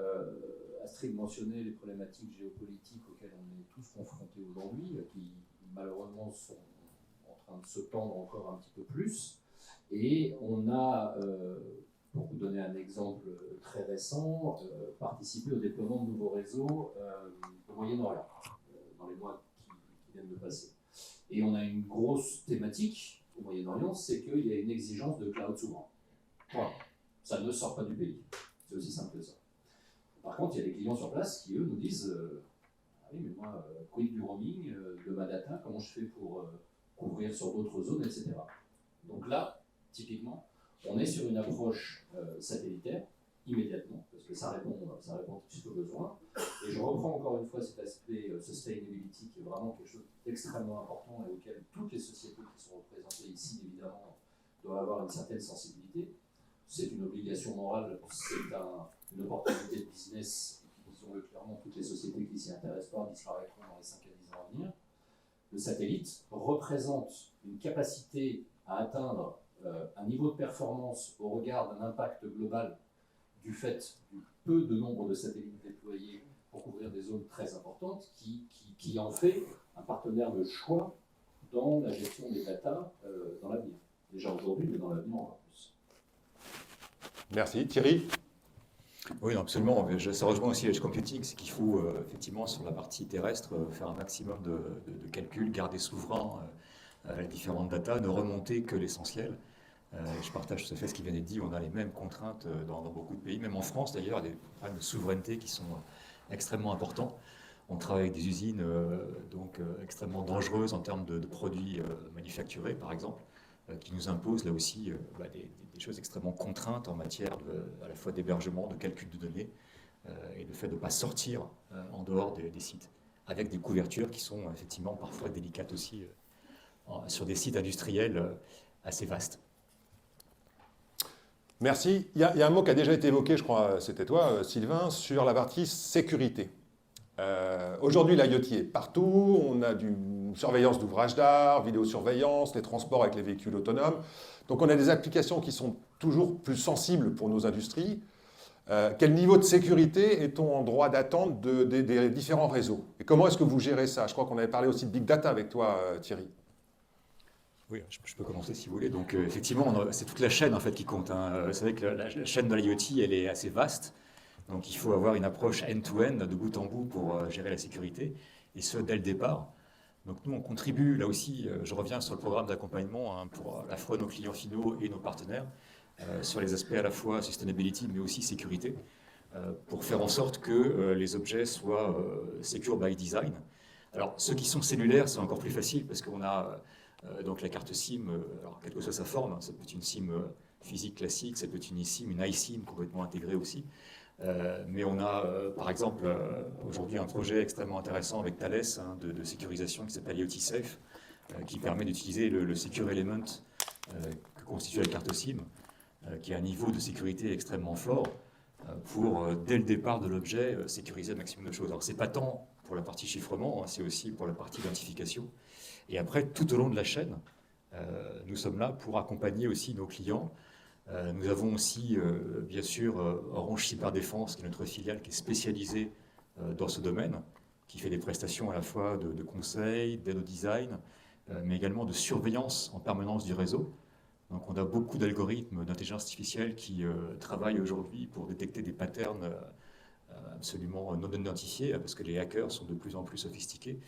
Astrid mentionnait les problématiques géopolitiques auxquelles on est tous confrontés aujourd'hui, qui malheureusement sont en train de se tendre encore un petit peu plus. Et on a, pour vous donner un exemple très récent, participé au déploiement de nouveaux réseaux au Moyen-Orient, dans les mois qui viennent de passer. Et on a une grosse thématique au Moyen-Orient, c'est qu'il y a une exigence de cloud souverain. Voilà. Ça ne sort pas du pays. C'est aussi simple que ça. Par contre, il y a des clients sur place qui, eux, nous disent oui, mais moi, quid du roaming, de ma data, comment je fais pour couvrir sur d'autres zones, etc. Donc là, typiquement, on est sur une approche satellitaire, immédiatement, parce que ça répond tout de suite aux besoins. Et je reprends encore une fois cet aspect sustainability qui est vraiment quelque chose d'extrêmement important et auquel toutes les sociétés qui sont représentées ici, évidemment, doivent avoir une certaine sensibilité. C'est une obligation morale, c'est une opportunité de business. Disons-le clairement, toutes les sociétés qui s'y intéressent pas disparaîtront dans les 5 à 10 ans à venir. Le satellite représente une capacité à atteindre un niveau de performance au regard d'un impact global du fait du peu de nombre de satellites déployés pour couvrir des zones très importantes, qui en fait un partenaire de choix dans la gestion des data dans l'avenir. Déjà aujourd'hui, mais dans l'avenir encore plus. Merci. Thierry? Oui, non, absolument. Ça rejoint aussi l'edge computing, c'est qu'il faut effectivement sur la partie terrestre faire un maximum de calculs, garder souverain les différentes datas, ne remonter que l'essentiel. Je partage tout à fait ce qui vient d'être dit, on a les mêmes contraintes dans beaucoup de pays, même en France d'ailleurs, il y a des problèmes de souveraineté qui sont extrêmement importants. On travaille avec des usines extrêmement dangereuses en termes de produits manufacturés par exemple, qui nous imposent là aussi des choses extrêmement contraintes en matière à la fois d'hébergement, de calcul de données et le fait de ne pas sortir en dehors des sites, avec des couvertures qui sont effectivement parfois délicates aussi sur des sites industriels assez vastes. Merci. Il y a un mot qui a déjà été évoqué, je crois, c'était toi, Sylvain, sur la partie sécurité. Aujourd'hui, l'IoT est partout. On a du surveillance d'ouvrages d'art, vidéosurveillance, les transports avec les véhicules autonomes. Donc, on a des applications qui sont toujours plus sensibles pour nos industries. Quel niveau de sécurité est-on en droit d'attendre des différents réseaux? Et comment est-ce que vous gérez ça? Je crois qu'on avait parlé aussi de Big Data avec toi, Thierry. Oui, je peux commencer si vous voulez. Donc effectivement, c'est toute la chaîne en fait qui compte. Vous savez que la chaîne de l'IoT, elle est assez vaste. Donc il faut avoir une approche end-to-end, de bout en bout, pour gérer la sécurité, et ce, dès le départ. Donc nous, on contribue, là aussi, je reviens sur le programme d'accompagnement pour à la fois nos clients finaux et nos partenaires, sur les aspects à la fois sustainability, mais aussi sécurité, pour faire en sorte que les objets soient secure by design. Alors ceux qui sont cellulaires, c'est encore plus facile, parce qu'on a... donc la carte SIM, alors quelle que soit sa forme, ça peut être une SIM physique classique, ça peut être une eSIM, une iSIM complètement intégrée aussi. Mais on a par exemple aujourd'hui un projet extrêmement intéressant avec Thales de sécurisation qui s'appelle IoT Safe, qui permet d'utiliser le Secure Element que constitue la carte SIM, qui a un niveau de sécurité extrêmement fort pour, dès le départ de l'objet, sécuriser un maximum de choses. Alors c'est pas tant pour la partie chiffrement, c'est aussi pour la partie identification. Et après, tout au long de la chaîne, nous sommes là pour accompagner aussi nos clients. Nous avons aussi, bien sûr, Orange Cyberdéfense, qui est notre filiale qui est spécialisée dans ce domaine, qui fait des prestations à la fois de conseil, d'aide au design, mais également de surveillance en permanence du réseau. Donc on a beaucoup d'algorithmes d'intelligence artificielle qui travaillent aujourd'hui pour détecter des patterns absolument non identifiés, parce que les hackers sont de plus en plus sophistiqués.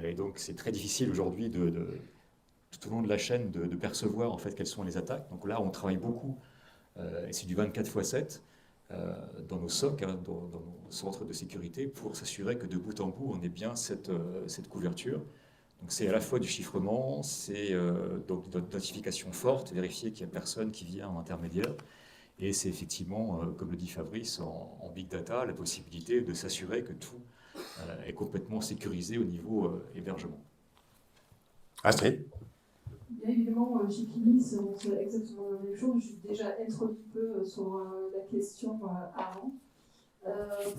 Et donc c'est très difficile aujourd'hui tout au long de la chaîne de percevoir en fait quelles sont les attaques. Donc là on travaille beaucoup, et c'est du 24/7 dans nos SOC, dans nos centres de sécurité, pour s'assurer que de bout en bout on ait bien cette couverture. Donc c'est à la fois du chiffrement, c'est donc une notification forte, vérifier qu'il n'y a personne qui vient en intermédiaire. Et c'est effectivement, comme le dit Fabrice, en Big Data, la possibilité de s'assurer que tout est complètement sécurisé au niveau hébergement. Astrid? Bien évidemment, chez Kinis, on fait exactement la même chose. Je suis déjà introduit un peu sur la question avant.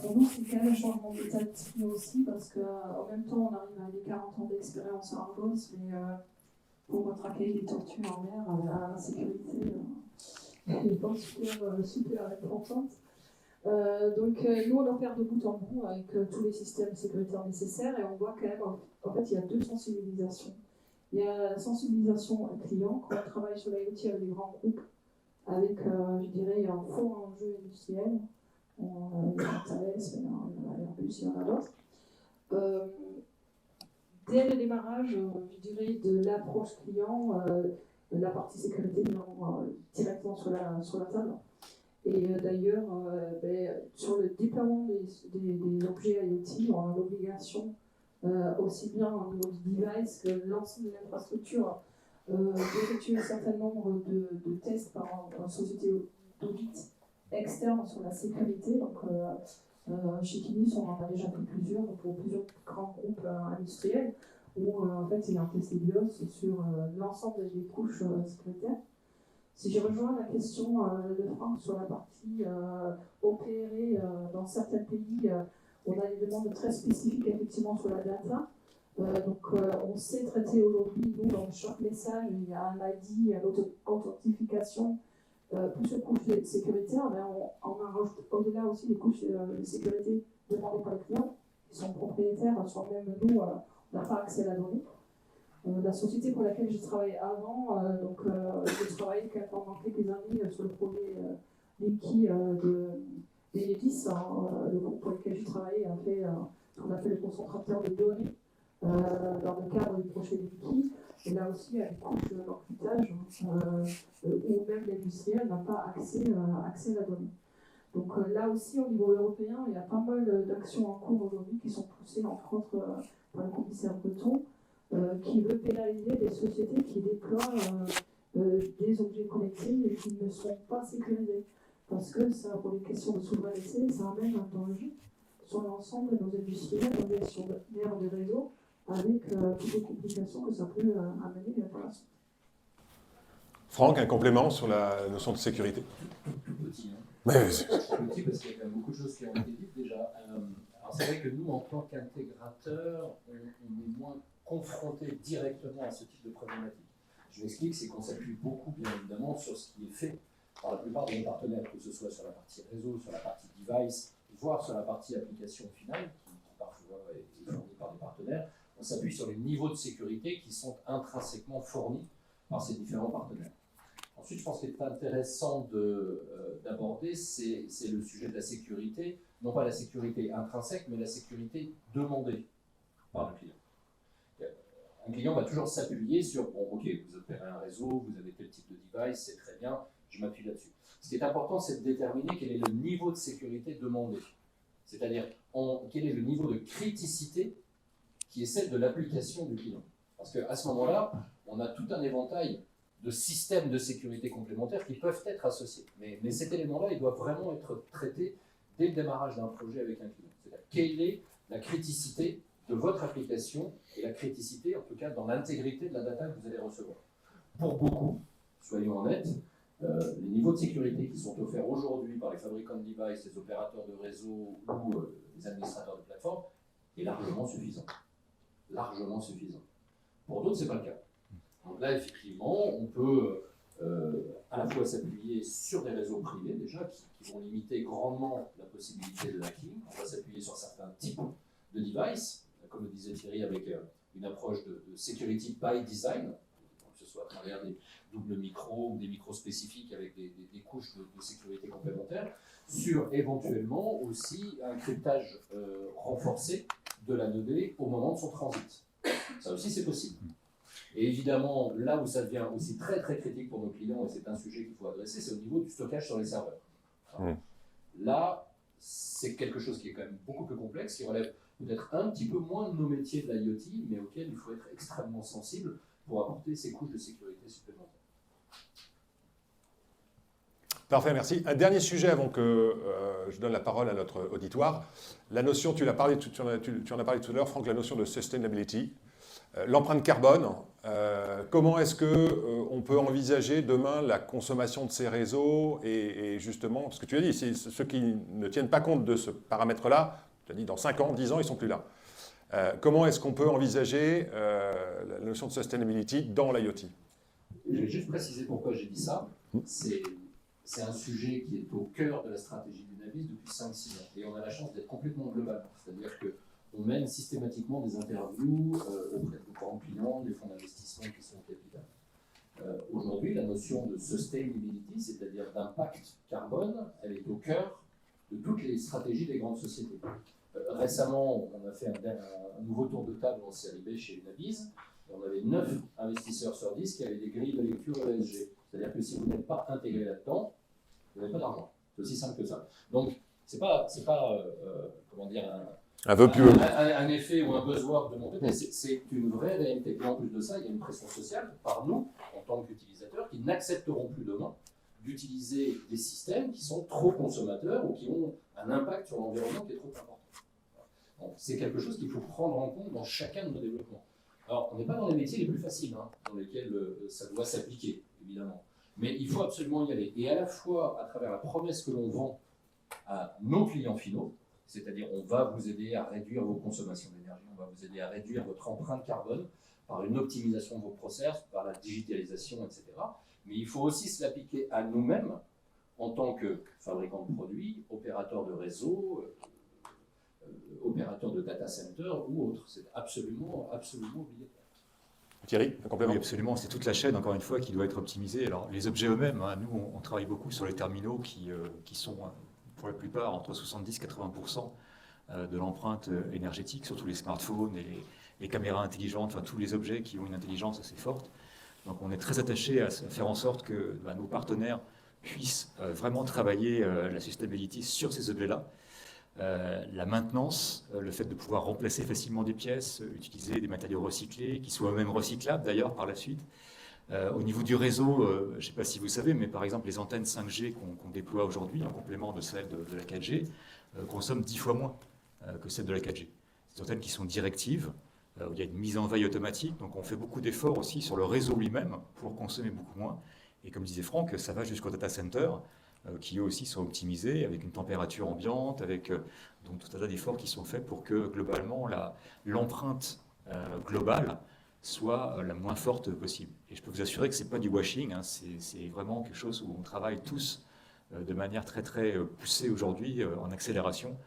Pour nous, c'est quand même un changement d'état d'esprit aussi, parce qu'en même temps, on arrive à des 40 ans d'expérience en Argos, mais pour traquer les tortues en mer, la sécurité n'est pas super importante. Donc nous, on opère de bout en bout avec tous les systèmes sécuritaires nécessaires, et on voit quand même, en fait, il y a deux sensibilisations. Il y a la sensibilisation client, quand on travaille sur l'IoT avec des grands groupes, avec, je dirais, un fort enjeu industriel. On a Thales, mais il y en a Airbus, il y en a d'autres. Dès le démarrage, je dirais, de l'approche client, la partie sécurité directement sur la table. Et d'ailleurs, sur le déploiement des objets IoT, on a l'obligation, aussi bien au niveau du device que l'ensemble de l'infrastructure, d'effectuer un certain nombre de tests par une société d'audit externe sur la sécurité. Donc, chez Kinis, on en a déjà fait plusieurs pour plusieurs grands groupes industriels où en fait il y a un test BIOS sur l'ensemble des couches sécuritaires. Si je rejoins la question de Franck sur la partie opérée dans certains pays, on a des demandes très spécifiques effectivement sur la data. On sait traiter aujourd'hui, nous, dans chaque message, il y a un ID, l'authentification, plusieurs couches sécuritaires, mais on rajoute au-delà aussi des couches de sécurité demandées par les clients, qui sont propriétaires, soit même nous, on n'a pas accès à la donnée. La société pour laquelle j'ai travaillé avant, j'ai travaillé pendant quelques années sur le projet Linky d'Enedis. Le groupe pour lequel j'ai travaillé a fait ce qu'on appelle le concentrateur de données dans le cadre du projet Linky. Et là aussi, il y a des couches d'encryptage où même l'industriel n'a pas accès à la donnée. Donc là aussi, au niveau européen, il y a pas mal d'actions en cours aujourd'hui qui sont poussées, entre autres, par le commissaire Breton, qui veut pénaliser des sociétés qui déploient des objets connectés et qui ne sont pas sécurisés. Parce que ça, pour les questions de souveraineté, ça amène un danger sur l'ensemble de nos industriels, de gestion des réseaux, avec toutes les complications que ça peut amener par la suite. Franck, un complément sur la notion de sécurité? Tout petit, hein. Mais... Tout petit parce qu'il y a quand même beaucoup de choses qui ont été dites déjà. Alors c'est vrai que nous, en tant qu'intégrateur, on est moins confronté directement à ce type de problématique. Je m'explique, c'est qu'on s'appuie beaucoup, bien évidemment, sur ce qui est fait par la plupart de nos partenaires, que ce soit sur la partie réseau, sur la partie device, voire sur la partie application finale, qui parfois est fournie par des partenaires. On s'appuie sur les niveaux de sécurité qui sont intrinsèquement fournis par ces différents partenaires. Ensuite, je pense qu'il est intéressant d'aborder, c'est le sujet de la sécurité, non pas la sécurité intrinsèque, mais la sécurité demandée par le client. Un client va toujours s'appuyer sur, bon, ok, vous opérez un réseau, vous avez tel type de device, c'est très bien, je m'appuie là-dessus. Ce qui est important, c'est de déterminer quel est le niveau de sécurité demandé. C'est-à-dire, quel est le niveau de criticité qui est celle de l'application du client. Parce qu'à ce moment-là, on a tout un éventail de systèmes de sécurité complémentaires qui peuvent être associés. Mais cet élément-là, il doit vraiment être traité dès le démarrage d'un projet avec un client. C'est-à-dire, quelle est la criticité de votre application et la criticité, en tout cas, dans l'intégrité de la data que vous allez recevoir. Pour beaucoup, soyons honnêtes, les niveaux de sécurité qui sont offerts aujourd'hui par les fabricants de devices, les opérateurs de réseau ou les administrateurs de plateforme est largement suffisant. Largement suffisant. Pour d'autres, ce n'est pas le cas. Donc là, effectivement, on peut à la fois s'appuyer sur des réseaux privés, déjà, qui vont limiter grandement la possibilité de hacking. On va s'appuyer sur certains types de devices, comme le disait Thierry, avec une approche de security by design, que ce soit à travers des doubles micros ou des micros spécifiques avec des couches de sécurité complémentaires, sur éventuellement aussi un cryptage renforcé de la donnée au moment de son transit. Ça aussi, c'est possible. Et évidemment, là où ça devient aussi très très critique pour nos clients, et c'est un sujet qu'il faut adresser, c'est au niveau du stockage sur les serveurs. Alors, là, c'est quelque chose qui est quand même beaucoup plus complexe, qui relève peut-être un petit peu moins de nos métiers de l'IoT, mais auquel il faut être extrêmement sensible pour apporter ces couches de sécurité supplémentaires. Parfait, merci. Un dernier sujet avant que je donne la parole à notre auditoire. La notion, tu en as parlé tout à l'heure, Franck, la notion de sustainability. L'empreinte carbone, comment est-ce qu'on peut envisager demain la consommation de ces réseaux et justement, parce que tu as dit, ceux qui ne tiennent pas compte de ce paramètre-là, tu as dit dans 5 ans, 10 ans, ils ne sont plus là. Comment est-ce qu'on peut envisager la notion de sustainability dans l'IoT? Je vais juste préciser pourquoi j'ai dit ça. C'est un sujet qui est au cœur de la stratégie d'Unavis depuis 5-6 ans. Et on a la chance d'être complètement global. C'est-à-dire qu'on mène systématiquement des interviews auprès de grands clients, des fonds d'investissement qui sont au capital. Aujourd'hui, la notion de sustainability, c'est-à-dire d'impact carbone, elle est au cœur de toutes les stratégies des grandes sociétés. Récemment, on a fait un nouveau tour de table en série B chez Unavis. On avait 9 investisseurs sur 10 qui avaient des grilles de lecture ESG. C'est-à-dire que si vous n'êtes pas intégré là-dedans, vous n'avez pas d'argent. C'est aussi simple que ça. Donc, c'est pas comment dire, Un vœu pieux. un effet ou un buzzword de mon côté, c'est une vraie réalité. Et en plus de ça, il y a une pression sociale par nous, en tant qu'utilisateurs, qui n'accepteront plus demain d'utiliser des systèmes qui sont trop consommateurs ou qui ont un impact sur l'environnement qui est trop important. Donc, c'est quelque chose qu'il faut prendre en compte dans chacun de nos développements. Alors, on n'est pas dans les métiers les plus faciles, dans lesquels ça doit s'appliquer, évidemment. Mais il faut absolument y aller. Et à la fois, à travers la promesse que l'on vend à nos clients finaux, c'est-à-dire on va vous aider à réduire vos consommations d'énergie, on va vous aider à réduire votre empreinte carbone par une optimisation de vos process, par la digitalisation, etc. Mais il faut aussi se l'appliquer à nous-mêmes en tant que fabricants de produits, opérateurs de réseau, opérateurs de data center ou autres. C'est absolument obligatoire. Thierry, un complément? Oui, absolument. C'est toute la chaîne, encore une fois, qui doit être optimisée. Alors, les objets eux-mêmes, nous, on travaille beaucoup sur les terminaux qui sont, pour la plupart, entre 70 et 80% de l'empreinte énergétique, surtout les smartphones et les caméras intelligentes, enfin tous les objets qui ont une intelligence assez forte. Donc, on est très attaché à faire en sorte que nos partenaires puissent vraiment travailler la sustainability sur ces objets-là. La maintenance, le fait de pouvoir remplacer facilement des pièces, utiliser des matériaux recyclés, qui soient eux-mêmes recyclables d'ailleurs par la suite. Au niveau du réseau, je ne sais pas si vous savez, mais par exemple les antennes 5G qu'on déploie aujourd'hui, en complément de celles de la 4G, consomment 10 fois moins que celles de la 4G. Ces antennes qui sont directives, où il y a une mise en veille automatique, donc on fait beaucoup d'efforts aussi sur le réseau lui-même pour consommer beaucoup moins. Et comme disait Franck, ça va jusqu'au data center, qui eux aussi sont optimisés avec une température ambiante, avec donc tout un tas d'efforts qui sont faits pour que globalement l'empreinte globale soit la moins forte possible. Et je peux vous assurer que ce n'est pas du washing, c'est vraiment quelque chose où on travaille tous de manière très très poussée aujourd'hui en accélération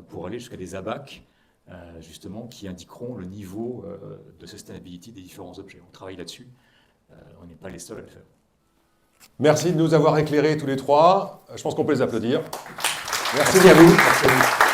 pour aller jusqu'à des ABAC justement qui indiqueront le niveau de sustainability des différents objets. On travaille là-dessus, on n'est pas les seuls à le faire. Merci de nous avoir éclairés tous les trois. Je pense qu'on peut les applaudir. Merci à vous. Merci à vous.